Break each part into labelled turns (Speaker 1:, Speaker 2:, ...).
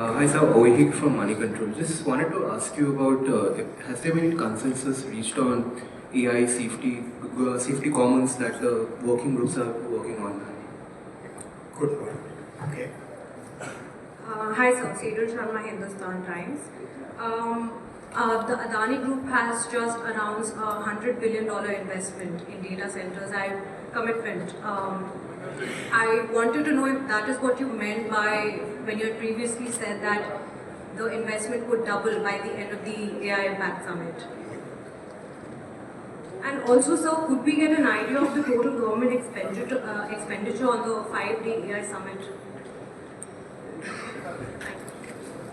Speaker 1: Hi, sir. Ovik from Money Control. Just wanted to ask you about has there been consensus reached on AI safety commons that the working groups are working on?
Speaker 2: Good one. Okay.
Speaker 3: Hi, sir. Sejal Sharma, Hindustan Times. The Adani Group has just announced a $100 billion investment in data centers and commitment. I wanted to know if that is what you meant by when you had previously said that the investment would double by the end of the AI Impact Summit. And also, sir, could we get an idea of the total government expenditure on the 5-day AI Summit?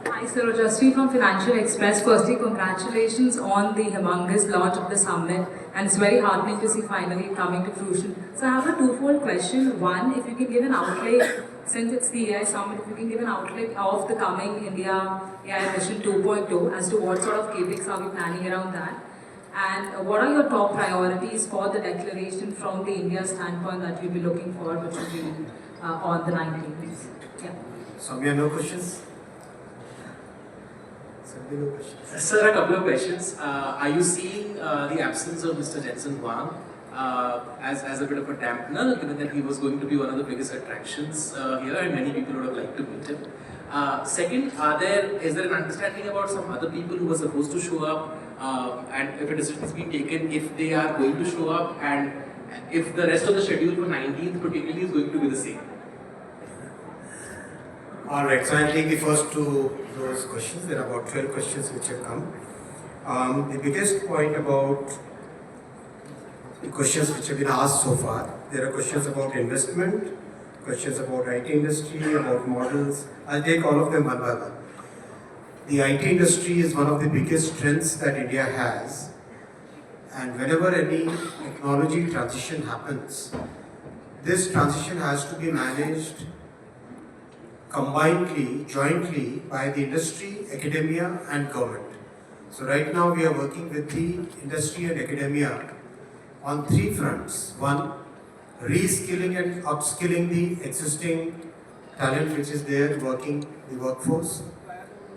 Speaker 4: Hi, sir. Shri from Financial Express. Firstly, congratulations on the humongous launch of the summit, and it's very heartening to see finally coming to fruition. So I have a twofold question. One, if you can give an outlay, since it's the AI summit, if you can give an outlay of the coming India AI Mission 2.0 as to what sort of capex are we planning around that, and what are your top priorities for the declaration from the India standpoint that you'll be looking for, which will be on the 19th? Yeah.
Speaker 2: Soumya, no questions? No questions.
Speaker 5: Sir, a couple of questions. Are you seeing the absence of Mr. Jensen Huang as a bit of a dampener, given that he was going to be one of the biggest attractions here and many people would have liked to meet him? Second, is there an understanding about some other people who were supposed to show up and if a decision is being taken, if they are going to show up and if the rest of the schedule for 19th particularly is going to be the same?
Speaker 2: Alright, so I'll take the first two those questions. There are about 12 questions which have come. The biggest point about the questions which have been asked so far, there are questions about investment, questions about IT industry, about models. I'll take all of them one by one. The IT industry is one of the biggest strengths that India has, and whenever any technology transition happens, this transition has to be managed combinedly, jointly by the industry, academia and government. So right now we are working with the industry and academia on three fronts. One, reskilling and upskilling the existing talent which is there working the workforce.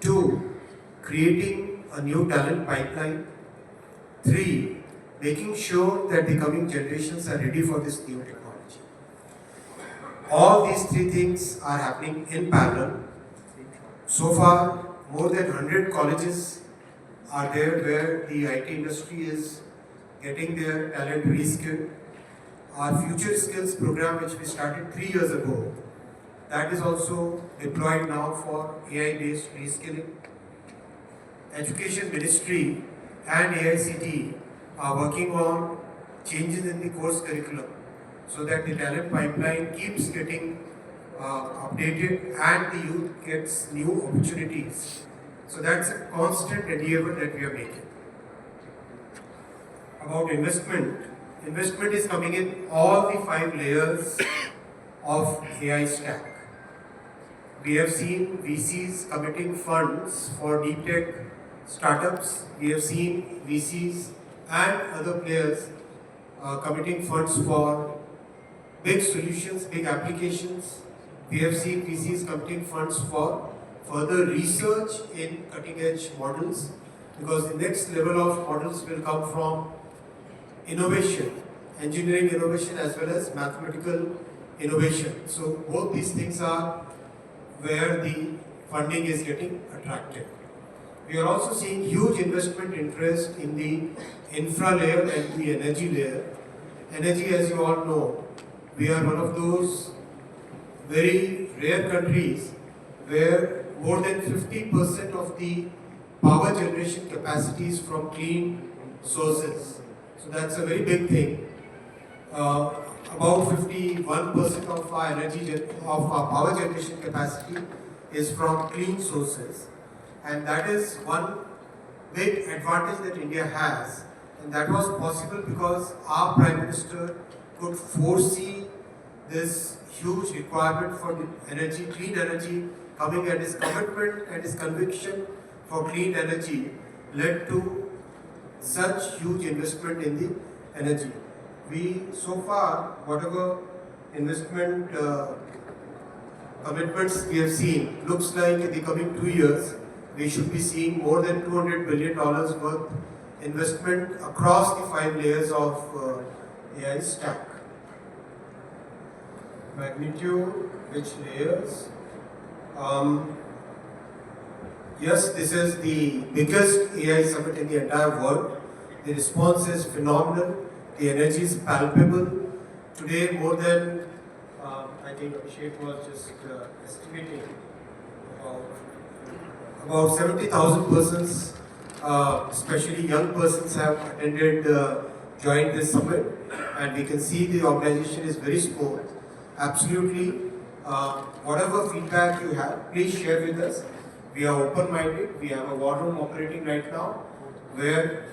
Speaker 2: Two, creating a new talent pipeline. Three, making sure that the coming generations are ready for this new technology. All these three things are happening in parallel. So far, more than 100 colleges are there where the IT industry is getting their talent reskilled. Our Future Skills program, which we started 3 years ago, that is also deployed now for AI-based reskilling. Education Ministry and AICTE are working on changes in the course curriculum so that the talent pipeline keeps getting updated and the youth gets new opportunities. So that's a constant endeavor that we are making. About investment is coming in all the 5 layers of AI stack. We have seen VCs committing funds for deep tech startups. We have seen VCs and other players committing funds for big solutions, big applications. We have seen VCs committing funds for further research in cutting edge models, because the next level of models will come from innovation, engineering innovation as well as mathematical innovation. So both these things are where the funding is getting attracted. We are also seeing huge investment interest in the infra layer and the energy layer. Energy, as you all know, we are one of those very rare countries where more than 50% of the power generation capacity is from clean sources. So that's a very big thing. About 51% of our power generation capacity is from clean sources, and that is one big advantage that India has, and that was possible because our Prime Minister could foresee this huge requirement for energy, clean energy coming, and his commitment and his conviction for clean energy led to such huge investment in the energy. We, so far, whatever investment commitments we have seen, looks like in the coming 2 years, we should be seeing more than $200 billion worth investment across the 5 layers of AI stack. Magnitude, which layers? Yes, this is the biggest AI summit in the entire world. The response is phenomenal. The energy is palpable. Today, more than, I think Shri was just estimating, about 70,000 persons, especially young persons, have attended, joined this summit, and we can see the organization is very smooth. Absolutely, whatever feedback you have, please share with us. We are open-minded. We have a war room operating right now, where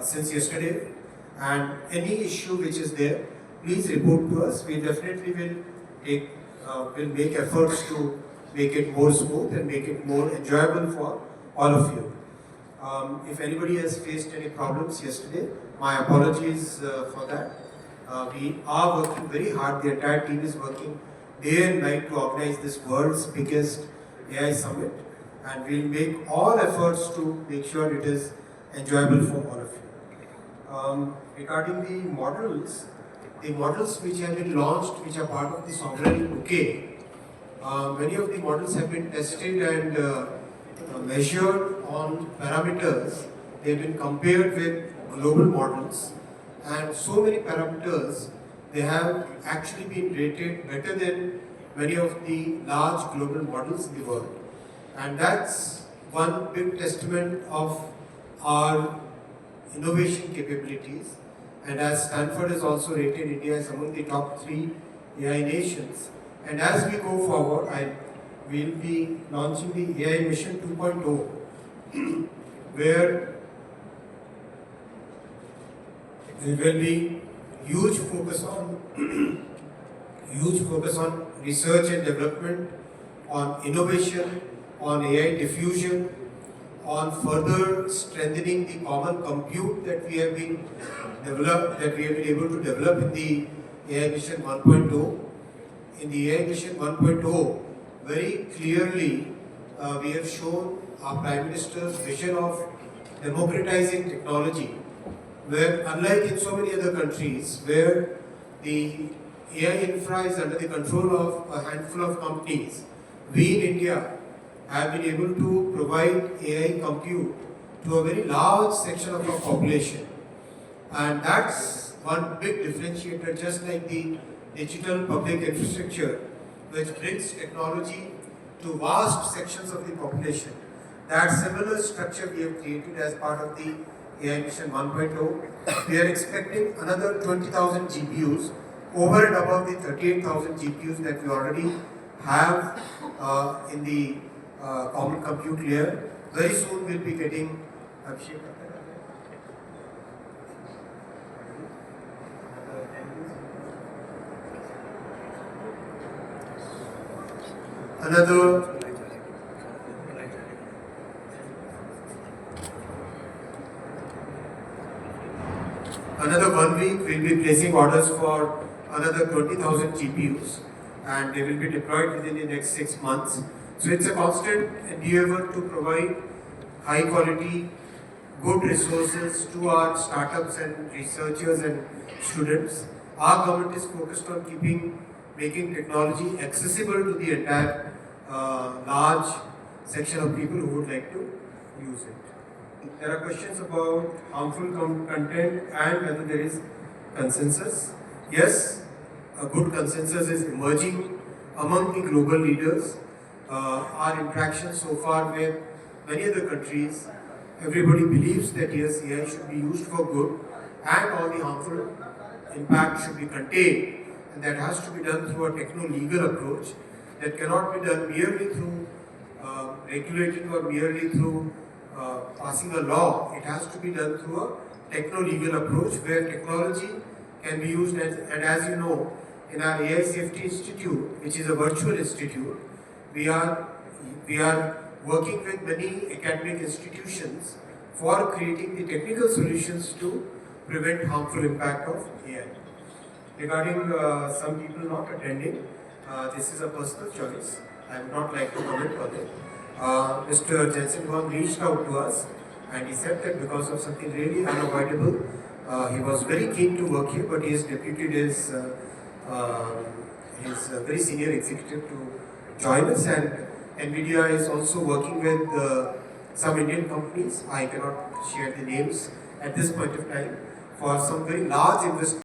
Speaker 2: since yesterday, and any issue which is there, please report to us. We definitely will make efforts to make it more smooth and make it more enjoyable for all of you. If anybody has faced any problems yesterday, my apologies for that. We are working very hard. The entire team is working day and night to organize this world's biggest AI summit, and we'll make all efforts to make sure it is enjoyable for all of you. Regarding the models which have been launched, which are part of the sovereign bouquet, many of the models have been tested and measured on parameters. They have been compared with global models, and so many parameters, they have actually been rated better than many of the large global models in the world. And that's one big testament of our innovation capabilities. And as Stanford has also rated India as among the top 3 AI nations. And as we go forward, we'll be launching the AI Mission 2.0, where there will be huge focus on research and development, on innovation, on AI diffusion, on further strengthening the common compute that we have been able to develop in the AI Mission 1.0. In the AI Mission 1.0, very clearly we have shown our Prime Minister's vision of democratizing technology, where unlike in so many other countries where the AI infra is under the control of a handful of companies, we in India have been able to provide AI compute to a very large section of our population. And that's one big differentiator, just like the digital public infrastructure, which brings technology to vast sections of the population. That similar structure we have created as part of the AI Mission 1.0. We are expecting another 20,000 GPUs over and above the 38,000 GPUs that we already have in the common compute layer. Very soon we'll be getting another 1 week we'll be placing orders for another 20,000 GPUs, and they will be deployed within the next 6 months. So it's a constant endeavor to provide high quality, good resources to our startups and researchers and students. Our government is focused on making technology accessible to the entire large section of people who would like to use it. There are questions about harmful content and whether there is consensus. Yes, a good consensus is emerging among the global leaders. Our interactions so far with many other countries, everybody believes that yes, AI should be used for good and all the harmful impact should be contained, and that has to be done through a techno-legal approach. That cannot be done merely through regulating or merely through passing a law. It has to be done through a techno-legal approach where technology can be used, and as you know, in our AI Safety Institute, which is a virtual institute, we are working with many academic institutions for creating the technical solutions to prevent harmful impact of AI. Regarding some people not attending, this is a personal choice. I would not like to comment on it. Mr. Jensen Huang reached out to us and he said that because of something really unavoidable, he was very keen to work here, but he has deputed his very senior executive to join us, and NVIDIA is also working with some Indian companies. I cannot share the names at this point of time for some very large investment.